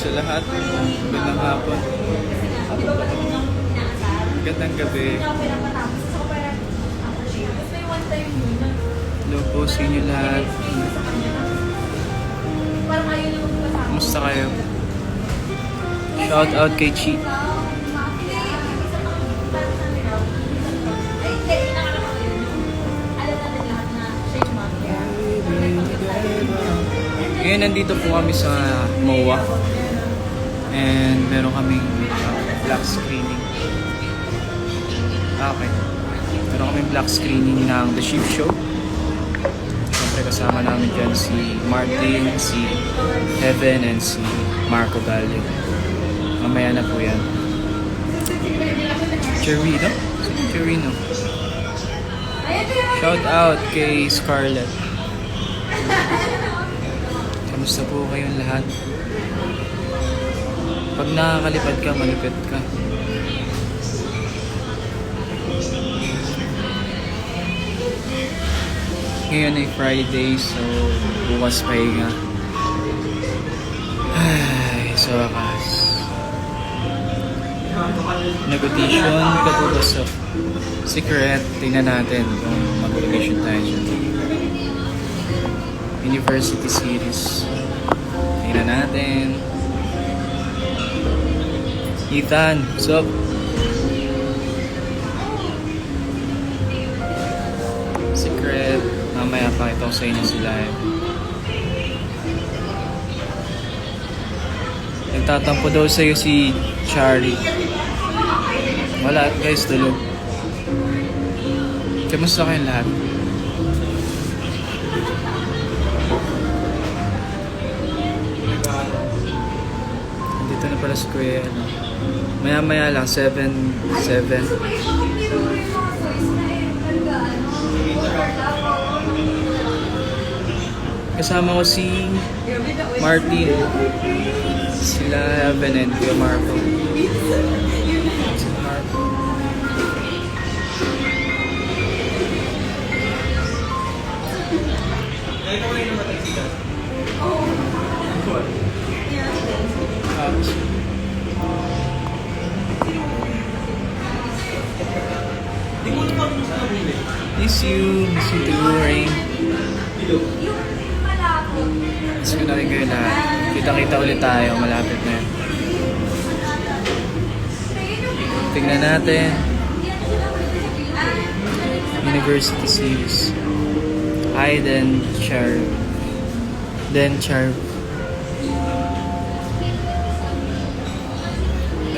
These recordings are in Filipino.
sa lahat. Magandang hapon. Magandang gabi. Hello po sa inyo lahat. Kumusta kayo? Shout out kay Chi. Ngayon nandito po kami sa MOA and meron kaming black screening. Okay. Meron kaming black screening ng The Sheep Show. Siyempre kasama namin dyan si Martin, si Heaven, and si Marco Galle. Mamaya na po yan. Cherino? Cherino. Shout out kay Scarlett. Kamusta po kayong lahat? Pag nakakalipad ka, malupit ka. Ngayon ay Friday, so bukas pahinga. Ay, sa wakas. Nag-audition ka po ba sa Secret? Tingnan natin kung mag-audition tayo dyan. University Series. Tingnan natin. Ethan, what's up? Secret. Mamaya pakita ko sa inyo sila eh. Nagtatampo daw sa'yo si Chari. Wala guys, tulog. Kamusta kayong lahat? Dito na pala si Kuya. Maya-maya lang, 7. Kasama ko si Martin, sila Heaven and Kuya Marco. Miss you Turing. Miss ko na rin kayo lahat. Kita-kita ulit tayo, malapit na yan. Tignan natin. University Series. Hi, then Charv.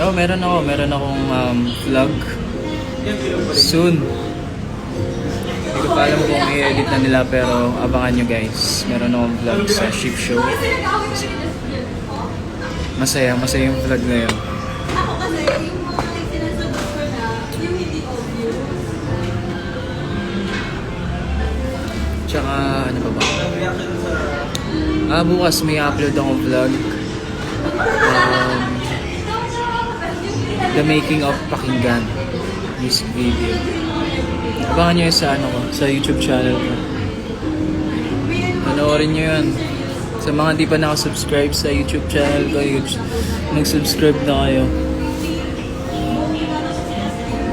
Oh, meron akong vlog soon. Hindi ko pa alam kung i-edit na nila, pero abangan nyo guys. Meron akong vlog sa Sheep Show. Masaya yung vlog na yun. Tsaka ano pa ba? Bukas may upload akong vlog. The Making of Pakinggan music video. Abangan nyo yun sa YouTube channel ko. Panoorin nyo yun. Sa mga di pa nakasubscribe sa YouTube channel ko, mag-subscribe na kayo.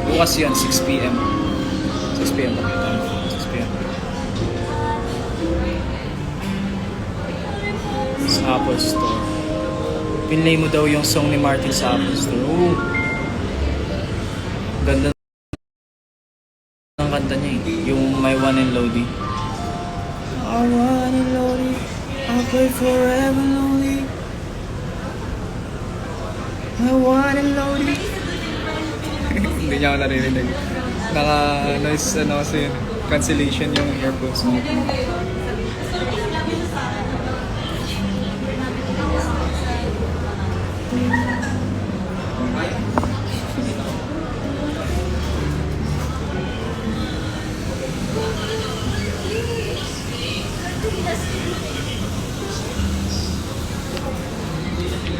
Bukas yun, 6 PM. 6 PM ba? 6 PM. Sa Apple Store. Pinlay mo daw yung song ni Martin sa Apple Store. Ooh. Ganda ng kanta niya eh. Yung My One and Lonely. I want and lonely, I'll play forever lonely. I want and lonely. Hindi niya ako naririnig. Naka-noise kasi yun. Cancellation yung airpods mo.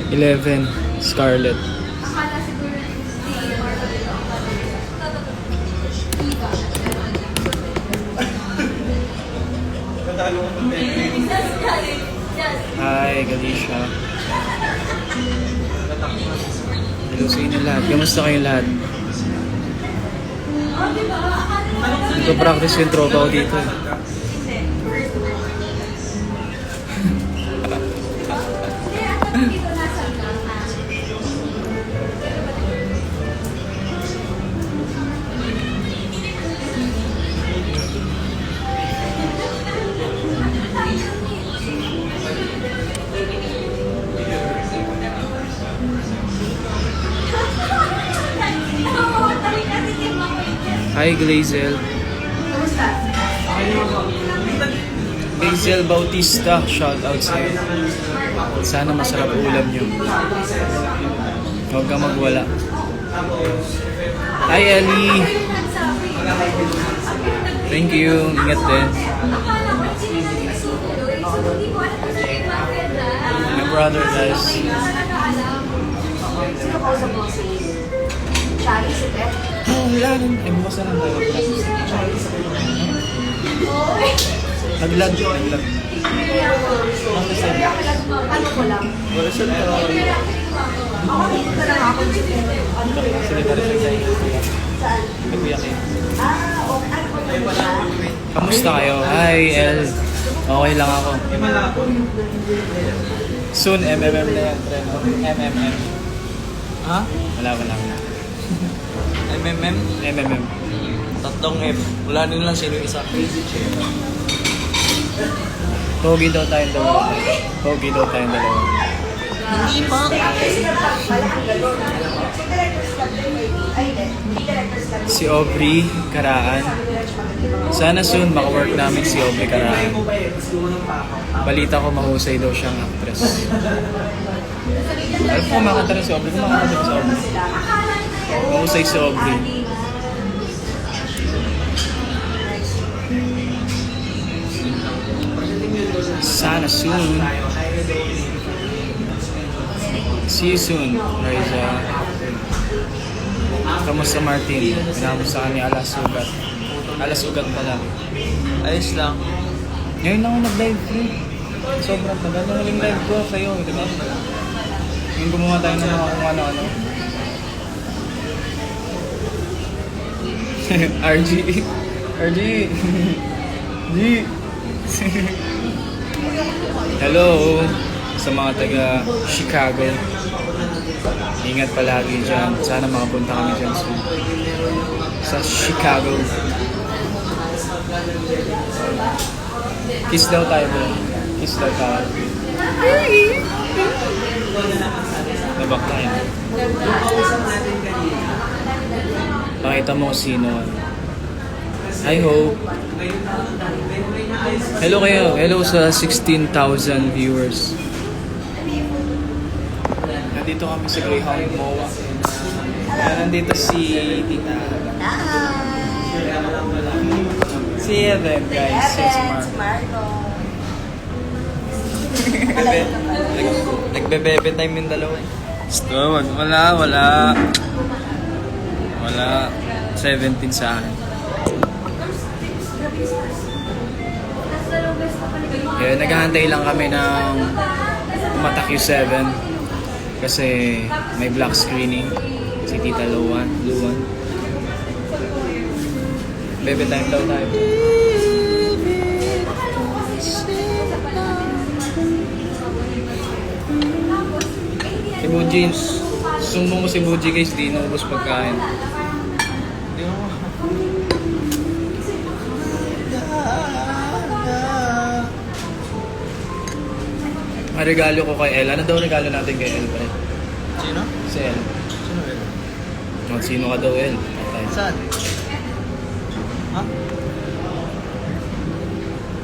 Eleven, Scarlett. Hi, Galicia. Hello sa inyo lahat. Kamusta kayong lahat? Nagpa-practice yung tropa ko dito. Hi Glazel. Glazel Bautista, shout out sa'yo. Sana masarap ulam nyo. Huwag ka magwala. Hi Ellie. Thank you. Ingat din. My brother guys. Oh, wala rin. Eh, bukas na lang tayo. Naglag. Ano ko lang? Wala siya na. Ako dito lang ako. Sige, para siya tayo. Saan? Nagbiyak eh. Okay. Ano ko siya? Kamusta kayo? Hi, El. Okay lang ako. Soon, MMM na yan. MMM. Ha? Wala. MMM? MMM. Tatlong M. Wala nyo lang sino yung isa. Pogi daw tayong dalawa. Pogi daw tayong dalawa. Hindi pa. Si Aubrey Karaan. Sana soon makawork namin si Aubrey Karaan. Balita ko mahusay daw siyang actress. Alam ko kumakanta rin si Aubrey. Kumakanta rin si Aubrey. Mahusay si Aubrey. Sana soon. See you soon, Raisa. Kamusta Martin? Pinamusta ka ni Alasugat. Alasugat pala. Ayos lang. Ngayon ako nag-live ko. Sobrang tagal. Nung huling live ko sa'yo, di ba? Yung gumawa tayo ng mga kung ano-ano. RG. RG. G. Hello sa mga taga Chicago. Ingat palagi dyan. Sana makapunta kami dyan soon. Sa Chicago. Kiss daw tayo bro. Kiss daw tayo. Nabak tayo. Pakita mo kung sino. I hope. Hello kayo. Hello sa 16,000 viewers. Nandito kami sa Greyhound MOA. Nandito si Tita. Si Evan, guys. Si Marco. Nagbe-bebe time yung dalawa eh. Stop. Wala. 17 sa akin. Kaya naghahantay lang kami ng Umatak U7 kasi may black screening si Tita Luan. Bebe time daw tayo. Si Buji, sumbong mo si Buji guys, di naubos pagkain. Ang regalo ko kay El. Ano daw regalo natin kay El, pre? Sino? Si El. Sino yun? Sino ka daw, El? Patay. Saan? Ha?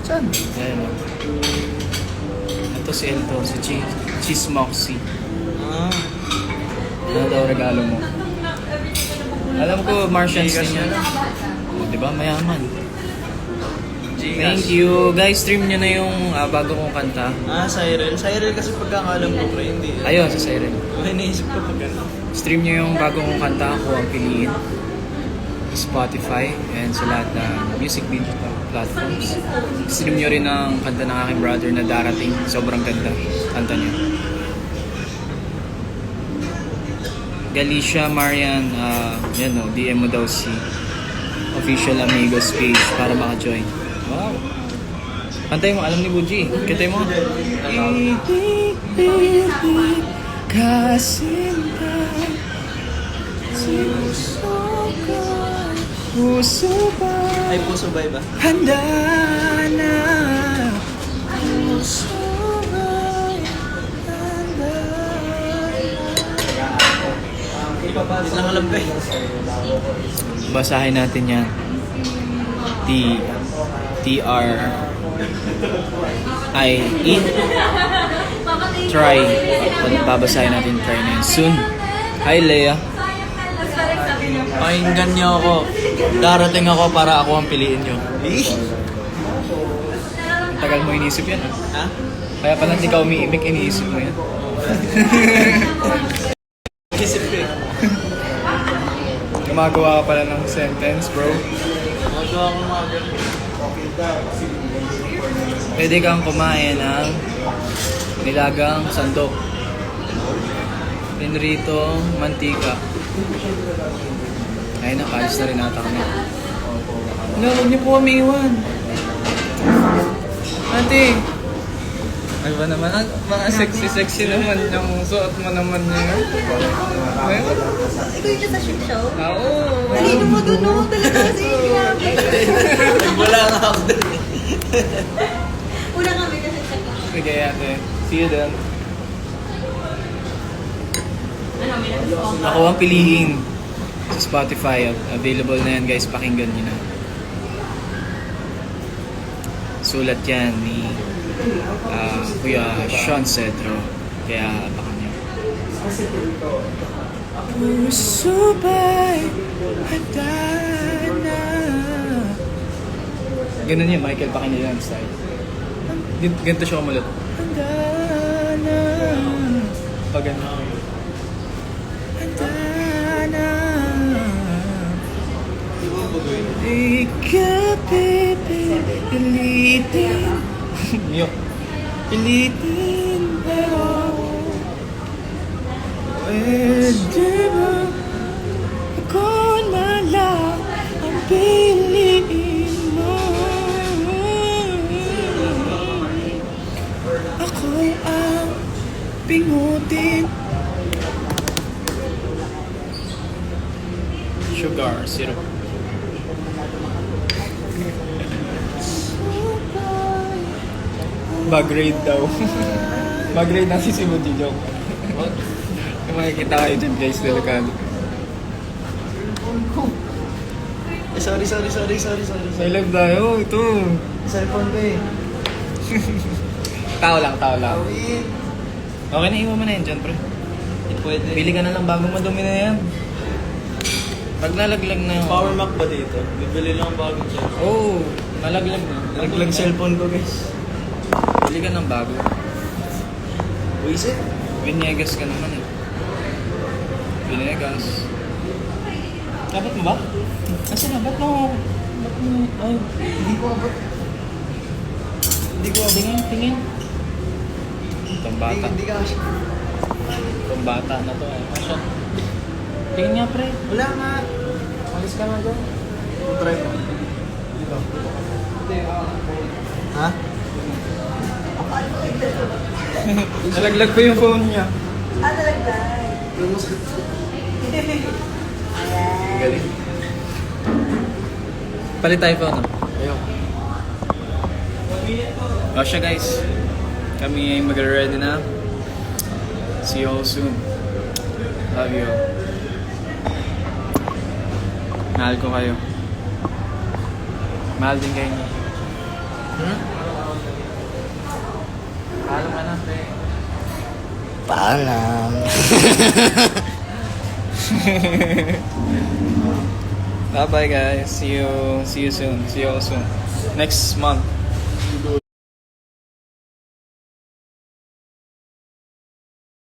Saan? Ayan o. Ito si El to, si Cheese Moxie. Ah. Ano daw regalo mo? Alam ko, Martians din yan. O, diba? Mayaman. Thank you. Guys, stream nyo na yung bago kong kanta. Siren. Siren kasi pagkakalam ko, pre, hindi. Ayun, sa Siren. May naisip ko pag gano'n. Stream nyo yung bago kong kanta, Ako Ang Piliin. Spotify and sa lahat ng music video platforms. Stream nyo rin ang kanta ng aking brother na Darating. Sobrang ganda. Kanta nyo. Galicia Marian, yan o, DM mo daw si official Amigos page para maka-join. Wow. Kantay mo, alam ni Buji. Kantay mo. Ibig kasinta si puso ko, puso ba Ay, puso ba iba? handa na, puso ba'y handa na. Yun lang alam ko eh. Basahin natin yan. T-R-I-E. Try. Babasahin natin try na yun. Soon. Hi, Leia. Pakinggan niyo ako. Darating ako para ako ang piliin niyo. Ang tagal mo inisip yan. Ha? Kaya pala hindi ka umiimik, iniisip mo yan. Isip ko eh. Gumagawa ka pala ng sentence, bro. Magawa ko mga ganun. Pwede kang kumain ng nilagang sandok. Pinritong mantika. Ayun na, kalis na rin ata kami. No, huwag niyo po kami iwan. Ate! Ay ba naman? Mga sexy-sexy naman yung suot mo naman yun. Ay, Ikaw yung sa ship show? oo. Talino mo dun, no? Talaga kasi grabe. Wala nga ako doon. Una kami kasi sa Sige ate. See you then. Ako ang piliin sa Spotify. Available na yan guys. Pakinggan nyo na. Sulat yan ni Kuya Sean Cedro. Kaya abangan nyo. Puso ba'y handa na? Ganun yun, Michael Pakinilan style. Ganito siya kumulat. Handa na. Pag gano'n. Handa na. Di ka pipilitin. Yo. Pilitin pero pwede ba kung malang ang piliin mo? Ako ang pingutin. Sugar syrup. Mag-grade daw. Mag-grade na si Simuti joke. What? Yung makikita kayo dyan guys, delikado. Eh, sorry. May live tayo, ito. Cellphone ko eh. Tao lang. Okay na, iwan mo na yan dyan, pre. Hindi pwede. Bili ka na lang bagong madumi na yan. Pag nalaglag na yun. Power Mac ba dito? Bibili lang ang bagong cellphone. Oo, nalaglag na. Naglag cellphone ko guys. Bili ka ng bago. Wisit? Vinegas ka naman eh. Vinegas. Dapat mo ba? Kasi na, ba't mo? Ay, Hindi ko abot. tingin. Itong bata. Hindi ka kasi. Itong bata na to eh. Asya. Tingin nga pre. Wala nga. Alis ka nga doon. Try mo. Dito. Ha? Nalaglag ko yung phone niya. talaga. Ayan. Galing. Palit tayo phone. Ayun. O siya guys. Kami ay mag-ready na. See you all soon. Love you all. Mahal ko kayo. Mahal din kayo niyo. Paalam ka na, pre. Paalam. Bye bye guys. See you soon. See you all soon. Next month.